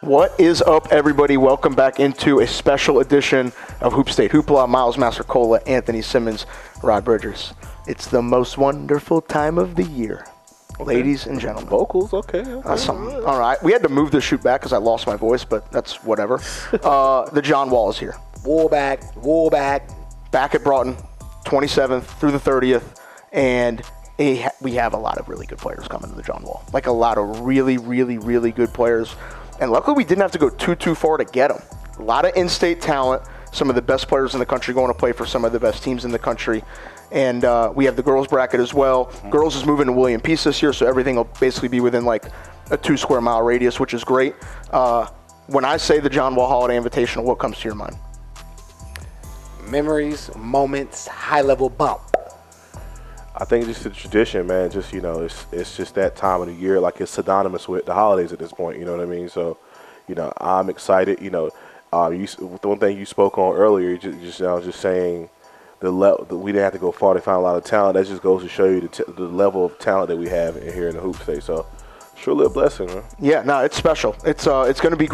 What is up, everybody? Welcome back into a special edition of Hoop State Hoopla. Miles Mastrocola, Anthony Simmons, Rod Bridgers. It's the most wonderful time of the year, ladies and gentlemen. Vocals, okay. All right. We had to move the shoot back because I lost my voice, but that's whatever. The John Wall is here. War back. Back at Broughton, 27th through the 30th, and we have a lot of really good players coming to the John Wall. Like a lot of really, really, really good players. And luckily, we didn't have to go too far to get them. A lot of in-state talent, some of the best players in the country going to play for some of the best teams in the country. And we have the girls bracket as well. Girls is moving to William Peace this year, so everything will basically be within like a 2 square mile radius, which is great. When I say the John Wall Holiday Invitational, what comes to your mind? Memories, moments, high-level bump. I think just the tradition, man. Just, you know, it's just that time of the year. Like, it's synonymous with the holidays at this point. You know what I mean? So, you know, I'm excited. You know, the one thing you spoke on earlier, just saying we didn't have to go far to find a lot of talent. That just goes to show you the level of talent that we have here in the Hoop State. So, surely a blessing, man. Yeah, no, it's special. It's going to be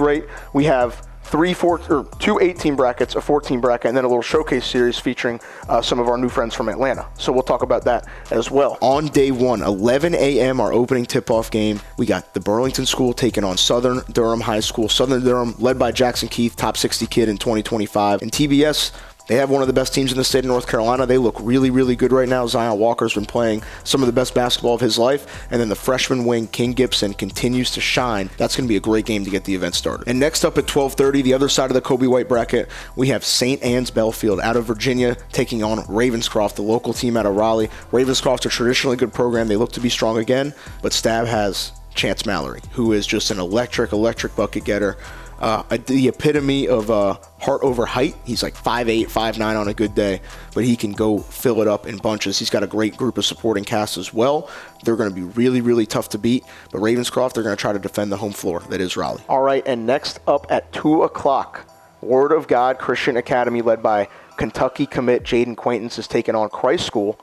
two 8-team brackets, a 14 bracket, and then a little showcase series featuring some of our new friends from Atlanta. So we'll talk about that as well. On day one, 11 a.m., our opening tip-off game, we got the Burlington School taking on Southern Durham High School. Southern Durham, led by Jackson Keith, top 60 kid in 2025. And TBS, they have one of the best teams in the state of North Carolina. They look really, really good right now. Zion Walker's been playing some of the best basketball of his life. And then the freshman wing, King Gibson, continues to shine. That's going to be a great game to get the event started. And next up at 12:30, the other side of the Kobe White bracket, we have St. Anne's Belfield out of Virginia taking on Ravenscroft, the local team out of Raleigh. Ravenscroft's a traditionally good program. They look to be strong again. But Stab has Chance Mallory, who is just an electric bucket getter. The epitome of heart over height. He's like 5'8", 5'9" on a good day, but he can go fill it up in bunches. He's got a great group of supporting cast as well. They're going to be really, really tough to beat, but Ravenscroft, they're going to try to defend the home floor that is Raleigh. All right, and next up at 2 o'clock, Word of God Christian Academy, led by Kentucky commit Jaden Quaintance, is taking on Christ School.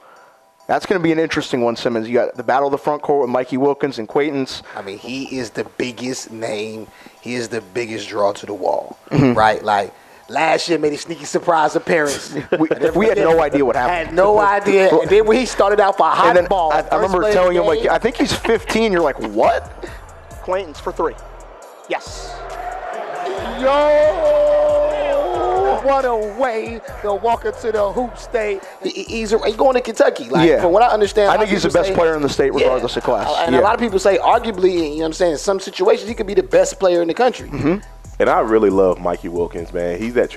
That's going to be an interesting one, Simmons. You got the battle of the front court with Mikey Wilkins and Quaintance. I mean, he is the biggest name. He is the biggest draw to the wall, right? Like, last year made a sneaky surprise appearance. we had no idea what happened. Had no idea. And then when he started out for hot ball. I remember telling him, like, I think he's 15. You're like, what? Quaintance for 3. Yes. Yo! What a way to walk into the Hoop State. He's going to Kentucky. Like, from what I understand, I think he's the best player in the state regardless of class. And a lot of people say, arguably, you know what I'm saying, in some situations, he could be the best player in the country. And I really love Mikey Wilkins, man. He's that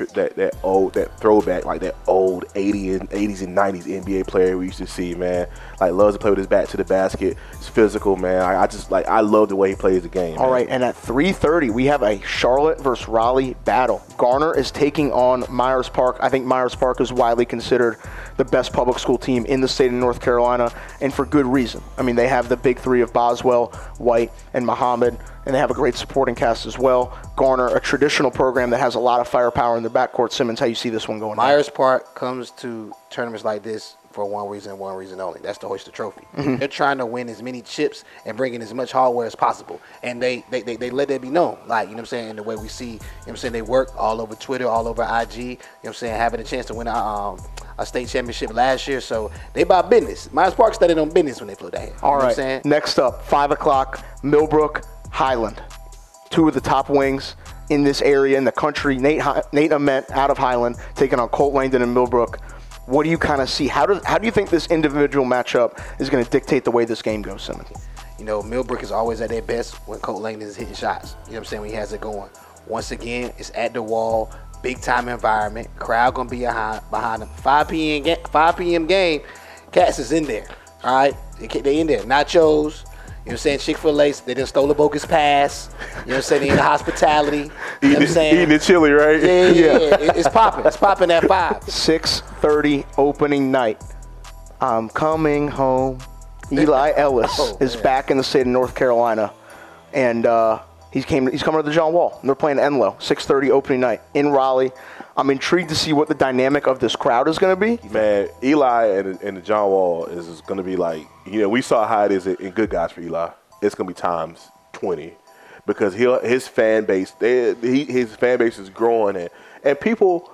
throwback, like that old 80s and 90s NBA player we used to see, man. Like, loves to play with his back to the basket. He's physical, man. I love the way he plays the game. All right, and at 3:30, we have a Charlotte versus Raleigh battle. Garner is taking on Myers Park. I think Myers Park is widely considered the best public school team in the state of North Carolina, and for good reason. I mean, they have the big three of Boswell, White, and Muhammad, and they have a great supporting cast as well. Garner, a traditional program that has a lot of firepower in their backcourt. Simmons, how you see this one going? Myers Park comes to tournaments like this for one reason and one reason only. That's to hoist the trophy. They're trying to win as many chips and bring in as much hardware as possible. And they let that be known. Like, you know what I'm saying, in the way we see, you know what I'm saying, they work all over Twitter, all over IG, you know what I'm saying, having a chance to win a state championship last year. So they about business. Myers Park started on business when they flew that here. All right, next up, 5 o'clock, Millbrook, Highland. 2 of the top wings in this area in the country. Nate Ament out of Highland taking on Colt Langdon and Millbrook. What do you kind of see? How do you think this individual matchup is going to dictate the way this game goes, Simmons? You know, Millbrook is always at their best when Colt Langdon is hitting shots. You know what I'm saying? When he has it going. Once again, it's at the wall, big time environment. Crowd going to be behind them. 5 p.m. game. Cats is in there. All right, they in there. Nachos. You know what I'm saying? Chick-fil-A, they done stole a bogus pass. You know what I'm saying? They in the hospitality. You know what I'm saying? Eating the chili, right? Yeah. It's popping. It's popping at 5. 6:30 opening night. I'm coming home. Eli Ellis is back in the state of North Carolina. And he's coming to the John Wall. And they're playing Enloe. 6:30 opening night in Raleigh. I'm intrigued to see what the dynamic of this crowd is going to be. Man, Eli and the John Wall is going to be like, you know, we saw how it is in Good Guys for Eli. It's going to be times 20 because his fan base is growing, and people.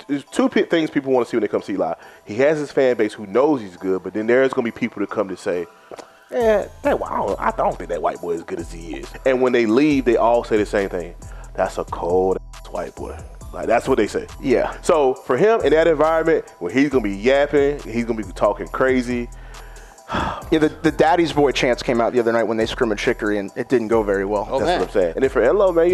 There's two things people want to see when they come see Eli. He has his fan base who knows he's good, but then there's going to be people to come to say, I don't think that white boy is as good as he is. And when they leave, they all say the same thing. That's a cold white boy. Like, that's what they say. Yeah. So for him in that environment, where he's going to be yapping, he's going to be talking crazy. Yeah, the Daddy's Boy chants came out the other night when they scrimmaged Hickory, and it didn't go very well. That's what I'm saying. And then for Enlo, man,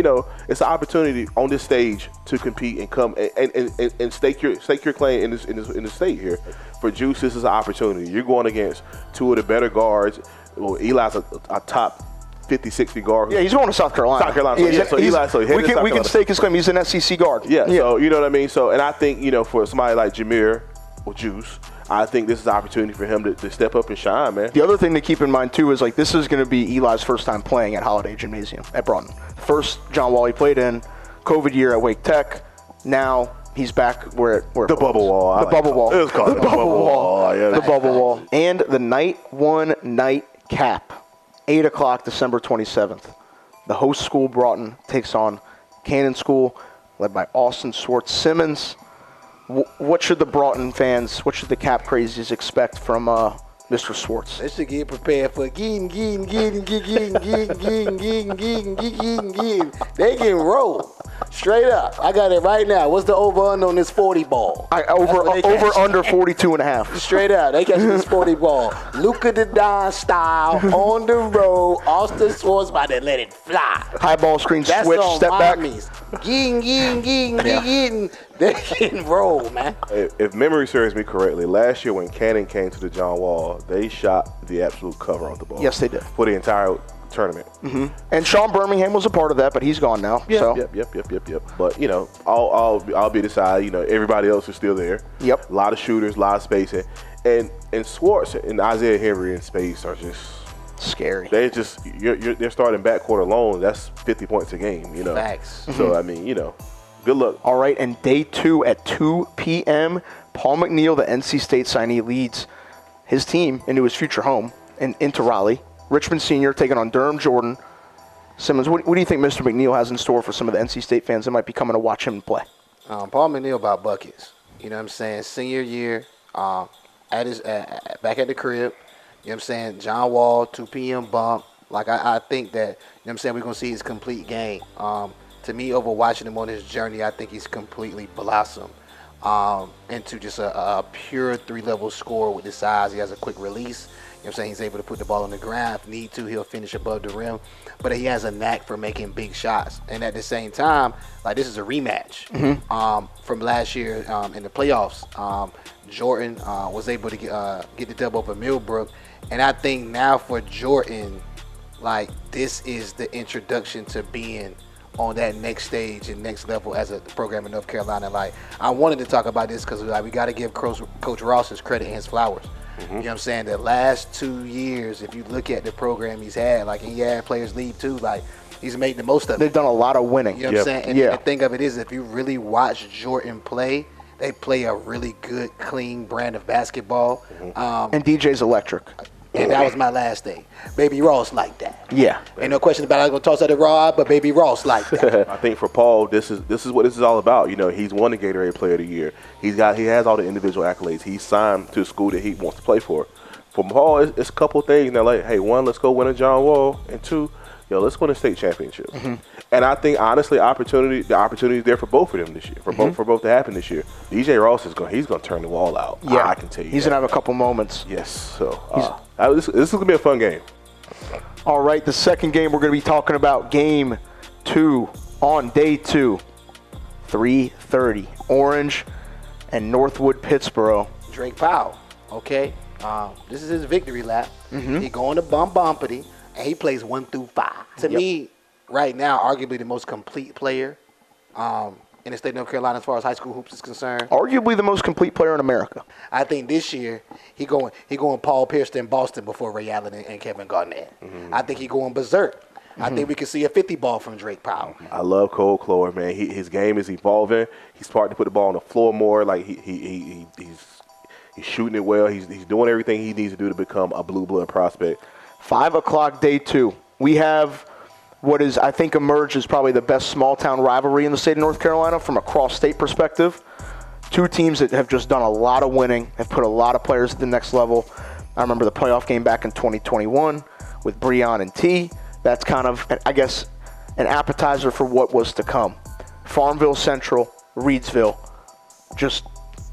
it's an opportunity on this stage to compete and come and stake your claim in the state here. For Juice, this is an opportunity. You're going against two of the better guards. Well, Eli's a top 50, 60 guard. Yeah, he's going to South Carolina. We can stake his claim. He's an SEC guard. Yeah, so you know what I mean? So, and I think, for somebody like Jameer or Juice, I think this is an opportunity for him to step up and shine, man. The other thing to keep in mind, too, is this is going to be Eli's first time playing at Holiday Gymnasium at Broughton. First John Wall he played in, COVID year at Wake Tech. Now he's back where the bubble wall. The bubble wall. It was called the bubble wall. Yeah, the bubble wall. And the night one night cap, 8 o'clock, December 27th. The host school, Broughton, takes on Cannon School, led by Austin Swartz-Simmons. What should the Broughton fans, what should the Cap Crazies expect from Mr. Swartz? They should get prepared for getting. They can roll. Straight up. I got it right now. What's the over-under on this 40 ball? Over under 42.5. Straight out. They catching this 40 ball. Luka the Don style on the road. Austin Swartz about to let it fly. High ball screen switch, step back. They can roll, man. If memory serves me correctly, last year when Cannon came to the John Wall, they shot the absolute cover off the ball. Yes, they did. For the entire tournament. Mm-hmm. And Sean Birmingham was a part of that, but he's gone now. Yep, so. Yep. But, I'll be the side, everybody else is still there. Yep. A lot of shooters, a lot of spacing. And Swartz and Isaiah Henry in space are just scary. They're just they're starting backcourt alone. That's 50 points a game, Facts. So good luck. All right, and day 2 at 2 p.m. Paul McNeil, the NC State signee, leads his team into his future home and into Raleigh. Richmond Senior taking on Durham Jordan. Simmons, what do you think Mr. McNeil has in store for some of the NC State fans that might be coming to watch him play? Paul McNeil about buckets. You know what I'm saying? Senior year, back at the crib. You know what I'm saying? John Wall, 2 p.m. bump. I think that, we're going to see his complete game. To me, over watching him on his journey, I think he's completely blossomed into just a pure 3-level scorer with his size. He has a quick release. You know what I'm saying? He's able to put the ball on the ground. If need to, he'll finish above the rim. But he has a knack for making big shots. And at the same time, this is a rematch from last year in the playoffs. Jordan was able to get the dub over Millbrook. And I think now for Jordan, this is the introduction to being on that next stage and next level as a program in North Carolina. I wanted to talk about this because we got to give Coach Ross his credit and his flowers. You know what I'm saying? The last 2 years, if you look at the program he's had, and he had players leave too, he's made the most of it. They've done a lot of winning. You know what I'm saying? And the thing of it is, if you really watch Jordan play, they play a really good, clean brand of basketball. And DJ's electric. And that was my last thing. Baby Ross like that. Yeah. Ain't no question about it. I'm going to toss out the Rod, but Baby Ross like that. I think for Paul, this is what this is all about. He's won the Gatorade Player of the Year. He has all the individual accolades. He's signed to a school that he wants to play for. For Paul, it's a couple things. Now, hey, 1, let's go win a John Wall, and 2, let's win a state championship. And I think honestly, the opportunity is there for both of them this year. For both to happen this year. DJ Ross he's going to turn the wall out. Yeah, I can tell you. He's going to have a couple moments. Yes. So this is going to be a fun game. All right, the second game we're going to be talking about, game 2 on day 2, 3:30, Orange and Northwood Pittsboro. Drake Powell, okay? This is his victory lap. He going to bumpity, and he plays 1 through 5. To me, right now, arguably the most complete player in the state of North Carolina as far as high school hoops is concerned. Arguably the most complete player in America. I think this year he going Paul Pierce in Boston before Ray Allen and Kevin Garnett. I think he going berserk. I think we could see a 50 ball from Drake Powell. I love Cole Clore, man. His game is evolving. He's starting to put the ball on the floor more. He's shooting it well. He's doing everything he needs to do to become a blue blood prospect. 5 o'clock, day 2. We have what is, I think, emerged as probably the best small-town rivalry in the state of North Carolina from a cross-state perspective. Two teams that have just done a lot of winning, have put a lot of players at the next level. I remember the playoff game back in 2021 with Breon and T. That's kind of, I guess, an appetizer for what was to come. Farmville Central, Reedsville, just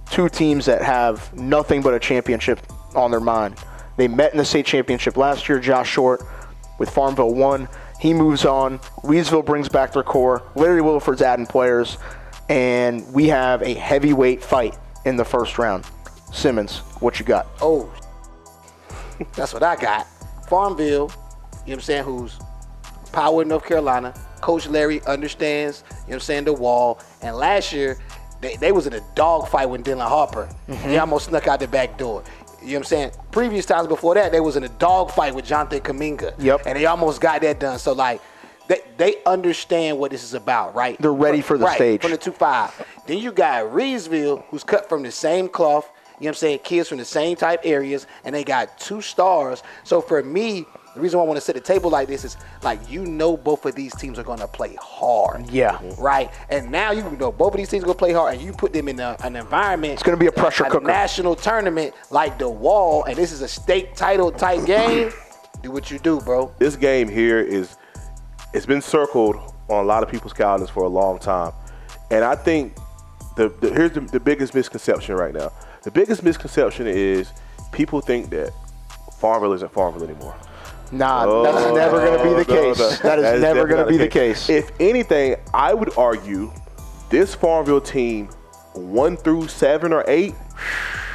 two teams that have nothing but a championship on their mind. They met in the state championship last year. Josh Short with Farmville won. He moves on. Reedsville brings back their core. Larry Williford's adding players. And we have a heavyweight fight in the first round. Simmons, what you got? Oh, that's what I got. Farmville, you know what I'm saying, who's power in North Carolina. Coach Larry understands, you know what I'm saying, the wall. And last year, they was in a dog fight with Dylan Harper. They almost snuck out the back door. You know what I'm saying? Previous times before that, they was in a dog fight with Jonathan Kaminga. Yep. And they almost got that done. So, like, they understand what this is about, right? They're ready for the stage. From the 2-5. Then you got Reedsville, who's cut from the same cloth, you know what I'm saying, kids from the same type areas, and they got 2 stars. So for me, the reason why I want to set the table like this is, like, both of these teams are going to play hard. Yeah. Right? And now you know both of these teams are going to play hard, and you put them in an environment. It's going to be a pressure cooker. A national tournament like the Wall, and this is a state title type game. Do what you do, bro. This game here it's been circled on a lot of people's calendars for a long time. And I think here's the biggest misconception right now. The biggest misconception is people think that Farmville isn't Farmville anymore. Nah, that's never going to be the case. That is never going to be the case. If anything, I would argue this Farmville team, 1 through 7 or 8,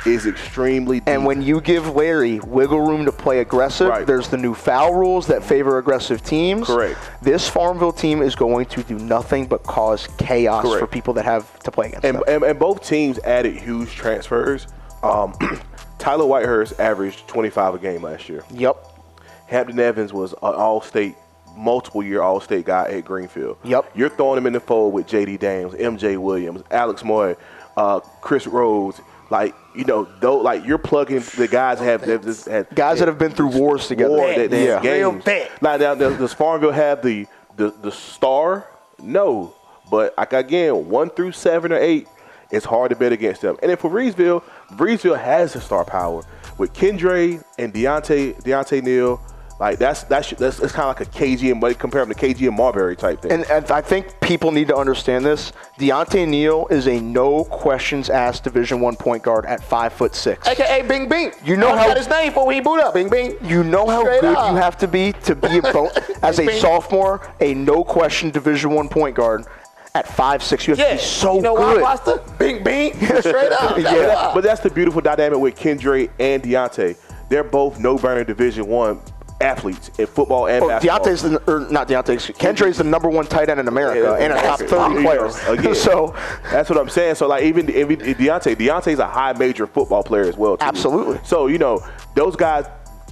is extremely deep. And when you give Larry wiggle room to play aggressive, there's the new foul rules that favor aggressive teams. Correct. This Farmville team is going to do nothing but cause chaos for people that have to play against them. And both teams added huge transfers. Tyler Whitehurst averaged 25 a game last year. Yep. Hampton Evans was an all-state, multiple-year all-state guy at Greenfield. Yep. You're throwing him in the fold with J.D. Daniels, M.J. Williams, Alex Moy, Chris Rhodes. Like, you know, you're plugging the guys guys that have been through wars together. Games. Now, does Farmville have the star? No. But, like, again, 1 through 7 or 8, it's hard to bet against them. And then for Reedsville has the star power. With Kendre and Deontay Neal, like that's kind of like a KG and compare them to KG and Marbury type thing. And I think people need to understand this. Deontay Neal is a no questions asked Division I point guard at 5'6". AKA Bing Bing. You know how got his name before he boot up. Bing Bing. You know how Straight good up. you have to be as a sophomore, a no question Division I point guard at 5'6". You have to be so you know good. Why, Buster? Bing Bing. Straight up. But that's the beautiful dynamic with Kendre and Deontay. They're both no-burner Division I athletes in football and basketball. Kendre's the number 1 tight end in America and a top 30 player. Again, so that's what I'm saying. So, like, even Deontay's a high major football player as well, too. Absolutely. So, you know, those guys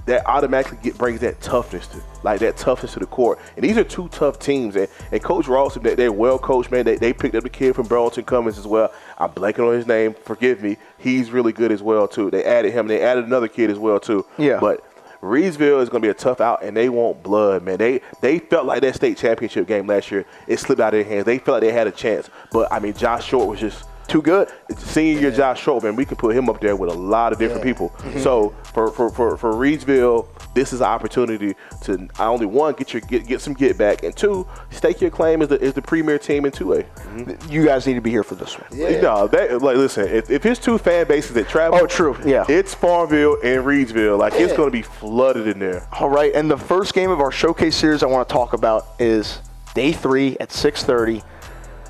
that automatically brings that toughness to the court. And these are 2 tough teams. And Coach Rawson, they're well coached, man. They picked up the kid from Burlington Cummings as well. I'm blanking on his name. Forgive me. He's really good as well, too. They added him. They added another kid as well, too. Yeah. But Reedsville is going to be a tough out, and they want blood, man. They felt like that state championship game last year, it slipped out of their hands. They felt like they had a chance. But, I mean, Josh Short was just too good. Senior year Josh Short, man, we can put him up there with a lot of different people. So for Reedsville, this is an opportunity to not only one get some get back, and 2 stake your claim as the premier team in 2A. You guys need to be here for this one. Yeah. No, listen, if it's 2 fan bases that travel, it's Farmville and Reedsville. Like it's going to be flooded in there. All right, and the first game of our showcase series I want to talk about is day 3 at 6:30.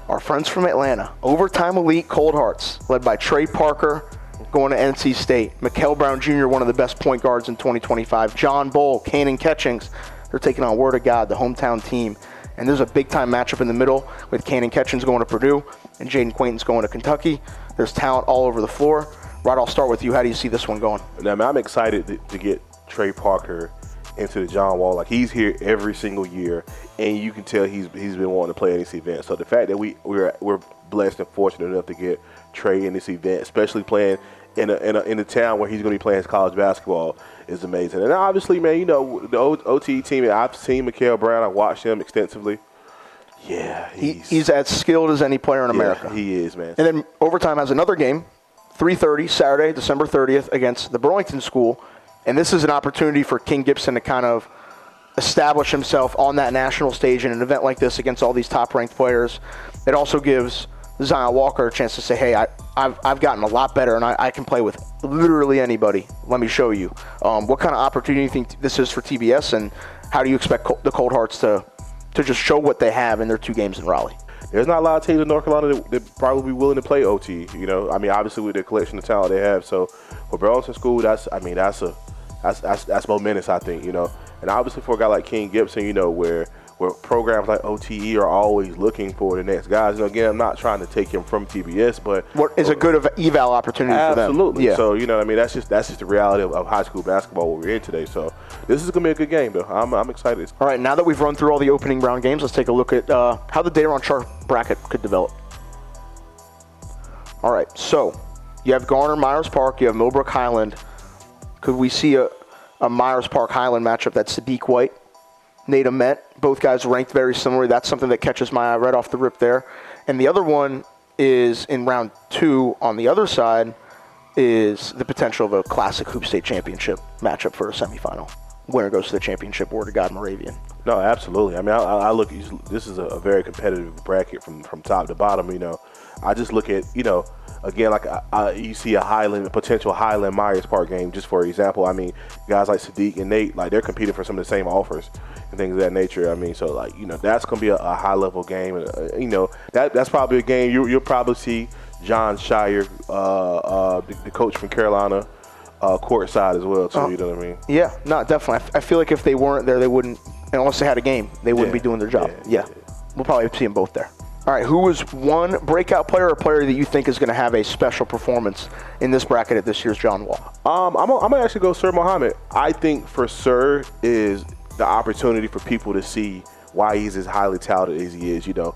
Our friends from Atlanta, Overtime Elite Cold Hearts, led by Trey Parker, going to NC State. Mikael Brown Jr., one of the best point guards in 2025. John Bull, Kanan Catchings. They're taking on Word of God, the hometown team. And there's a big-time matchup in the middle with Kanan Catchings going to Purdue and Jaden Quaintance going to Kentucky. There's talent all over the floor. Rod, I'll start with you. How do you see this one going? Now, man, I'm excited to get Trey Parker into the John Wall. Like, he's here every single year, and you can tell he's been wanting to play in this event. So the fact that we're blessed and fortunate enough to get Trey in this event, especially playing in a town where he's going to be playing his college basketball is amazing. And obviously, man, you know, the OTE team, I've seen Mikael Brown. I've watched him extensively. Yeah, he's as skilled as any player in America. He is, man. And then overtime has another game, 3:30 Saturday, December 30th, against the Burlington School. And this is an opportunity for King Gibson to kind of establish himself on that national stage in an event like this against all these top-ranked players. It also gives Zion Walker a chance to say, hey, I've gotten a lot better, and I can play with literally anybody. Let me show you. What kind of opportunity do you think this is for TBS, and how do you expect the Cold Hearts to just show what they have in their 2 games in Raleigh? There's not a lot of teams in North Carolina that probably be willing to play OT. You know, I mean, obviously with the collection of talent they have. So for Burlington School, that's momentous, I think. You know, and obviously for a guy like King Gibson, you know, where programs like OTE are always looking for the next guys. You know, again, I'm not trying to take him from TBS, but what is a good eval opportunity for them? Absolutely. Yeah. So, you know what I mean? That's just the reality of high school basketball where we're in today. So this is going to be a good game, though. I'm excited. All right, now that we've run through all the opening round games, let's take a look at how the Dayron Sharp bracket could develop. All right, so you have Garner, Myers Park, you have Millbrook, Highland. Could we see a Myers Park Highland matchup? That's Sadiq White, Nate Ament, both guys ranked very similarly. That's something that catches my eye right off the rip there. And the other one is in round 2 on the other side is the potential of a classic Hoop State Championship matchup for a semifinal. Winner goes to the championship, Word of God Moravian. No, absolutely. I mean, I look, this is a very competitive bracket from top to bottom, you know. I just look at, you know, again, like you see a potential Highland Myers Park game, just for example. I mean, guys like Sadiq and Nate, like they're competing for some of the same offers and things of that nature. I mean, so like, you know, that's going to be a high level game. And, you know, that's probably a game you'll probably see John Shire, the coach from Carolina, courtside as well, too. You know what I mean? Yeah, no, definitely. I feel like if they weren't there, they wouldn't, unless they had a game, they wouldn't be doing their job. Yeah. We'll probably see them both there. All right, who is one breakout player or player that you think is going to have a special performance in this bracket at this year's John Wall? I'm going to actually go Sir Muhammad. I think for Sir is the opportunity for people to see why he's as highly talented as he is. You know,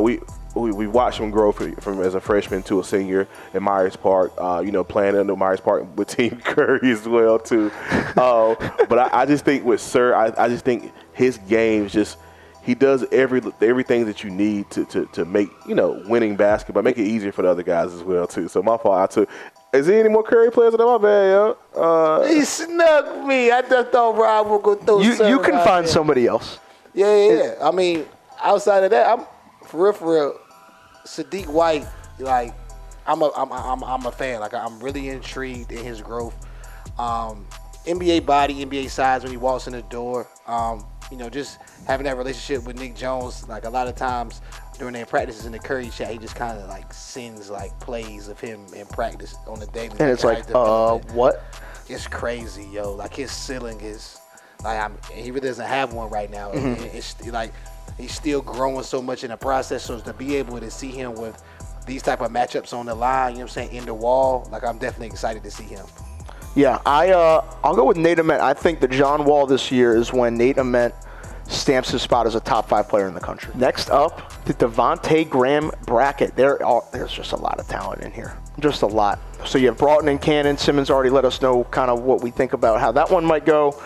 we watched him grow from as a freshman to a senior in Myers Park. You know, playing in Myers Park with Team Curry as well too. But I just think with Sir, I just think his game is just. He does everything that you need to make, you know, winning basketball, make it easier for the other guys as well, too. So my fault. Is there any more Curry players in my bad, yo? He snuck me. I just thought Rob would go through. You can find somebody else. Yeah. I mean, outside of that, I'm for real. Sadiq White, like, I'm a fan. Like, I'm really intrigued in his growth. NBA body, NBA size when he walks in the door. You know, just having that relationship with Nick Jones, like a lot of times during their practices in the Curry chat, he just kind of like sends like plays of him in practice on the daily. And it's like, what? It's crazy, yo. Like his ceiling is, like, he really doesn't have one right now. Mm-hmm. It's like he's still growing so much in the process. So to be able to see him with these type of matchups on the line, you know what I'm saying, in the wall, like I'm definitely excited to see him. Yeah, I'll go with Nate Ament. I think the John Wall this year is when Nate Ament stamps his spot as a top 5 player in the country. Next up, the Devontae Graham bracket. There's just a lot of talent in here. Just a lot. So you have Broughton and Cannon. Simmons already let us know kind of what we think about how that one might go.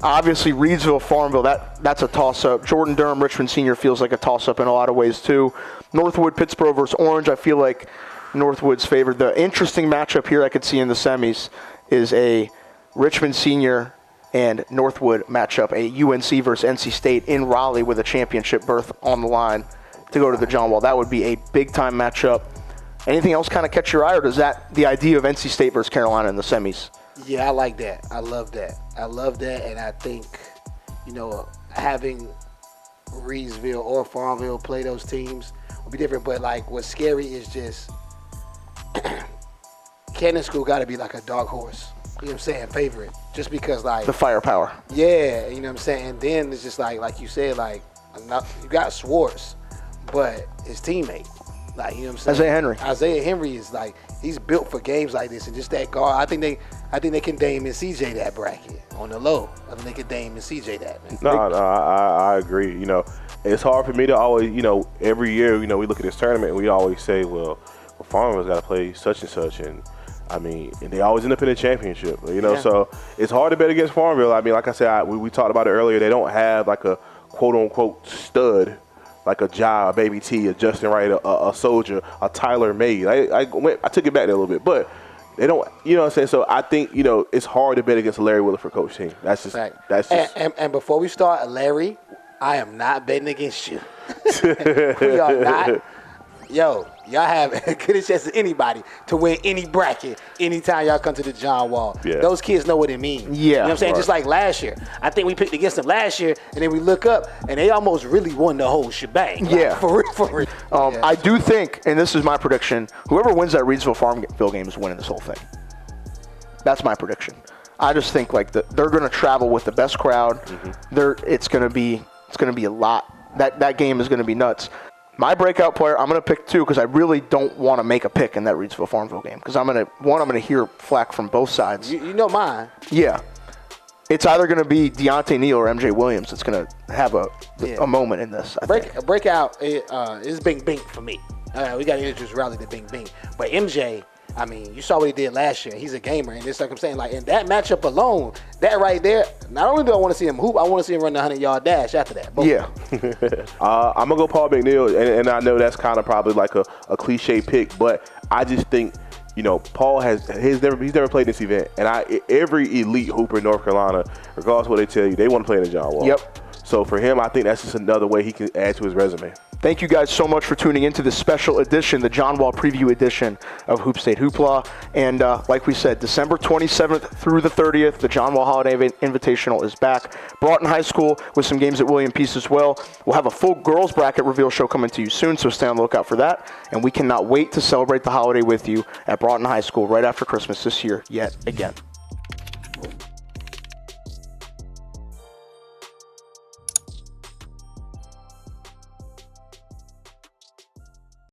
Obviously, Reedsville, Farmville, that's a toss-up. Jordan Durham, Richmond Senior feels like a toss-up in a lot of ways, too. Northwood, Pittsburgh versus Orange. I feel like Northwood's favored. The interesting matchup here I could see in the semis is a Richmond Senior and Northwood matchup, a UNC versus NC State in Raleigh with a championship berth on the line to go to the John Wall. That would be a big-time matchup. Anything else kind of catch your eye, or does that the idea of NC State versus Carolina in the semis? Yeah, I like that. I love that, and I think, you know, having Reedsville or Farmville play those teams will be different. But, like, what's scary is just Cannon School got to be like a dark horse. You know what I'm saying? Favorite. Just because, like, the firepower. Yeah, you know what I'm saying? And then it's just like you said, like, you got Swartz, but his teammate. Like, you know what I'm saying? Isaiah Henry is like, he's built for games like this, and just that guard. I think they can Dame and CJ that bracket on the low. I think they can Dame and CJ that, man. No, I agree. You know, it's hard for me to always, you know, every year, you know, we look at this tournament and we always say, well Farmer's got to play such and such, and I mean, and they always end up in a championship, you know. So it's hard to bet against Farmville. I mean, like I said, we talked about it earlier. They don't have like a quote-unquote stud, like a Ja, a Baby T, a Justin Wright, a Soldier, a Tyler May. I took it back there a little bit, but they don't, you know what I'm saying? So I think, you know, it's hard to bet against a Larry Williford coach team. That's just, and before we start, Larry, I am not betting against you. We are not. Yo, y'all have as good a chance as anybody to win any bracket anytime y'all come to the John Wall. Yeah. Those kids know what it means. Yeah. You know what I'm saying? Right. Just like last year. I think we picked against them last year, and then we look up, and they almost really won the whole shebang. Yeah. Like, for real, for real. I do think, and this is my prediction, whoever wins that Reidsville Farmville game is winning this whole thing. That's my prediction. I just think like they're going to travel with the best crowd. It's going to be a lot. That game is going to be nuts. My breakout player, I'm going to pick two because I really don't want to make a pick in that Reidsville Farmville game because I'm going to hear flack from both sides. You know mine. Yeah. It's either going to be Deontay Neal or MJ Williams that's going to have a moment in this. I think. Breakout is Bing Bing for me. We got to introduce Riley to Bing Bing. But MJ, I mean, you saw what he did last year. He's a gamer, and it's like I'm saying, like in that matchup alone, that right there. Not only do I want to see him hoop, I want to see him run the 100-yard dash after that. Both. Yeah. I'm gonna go Paul McNeil, and I know that's kind of probably like a cliche pick, but I just think, you know, Paul he's never played this event, and every elite hooper in North Carolina, regardless of what they tell you, they want to play in the John Wall. Yep. So for him, I think that's just another way he can add to his resume. Thank you guys so much for tuning into this special edition, the John Wall preview edition of Hoop State Hoopla. And like we said, December 27th through the 30th, the John Wall Holiday Invitational is back. Broughton High School with some games at William Peace as well. We'll have a full girls bracket reveal show coming to you soon, so stay on the lookout for that. And we cannot wait to celebrate the holiday with you at Broughton High School right after Christmas this year yet again.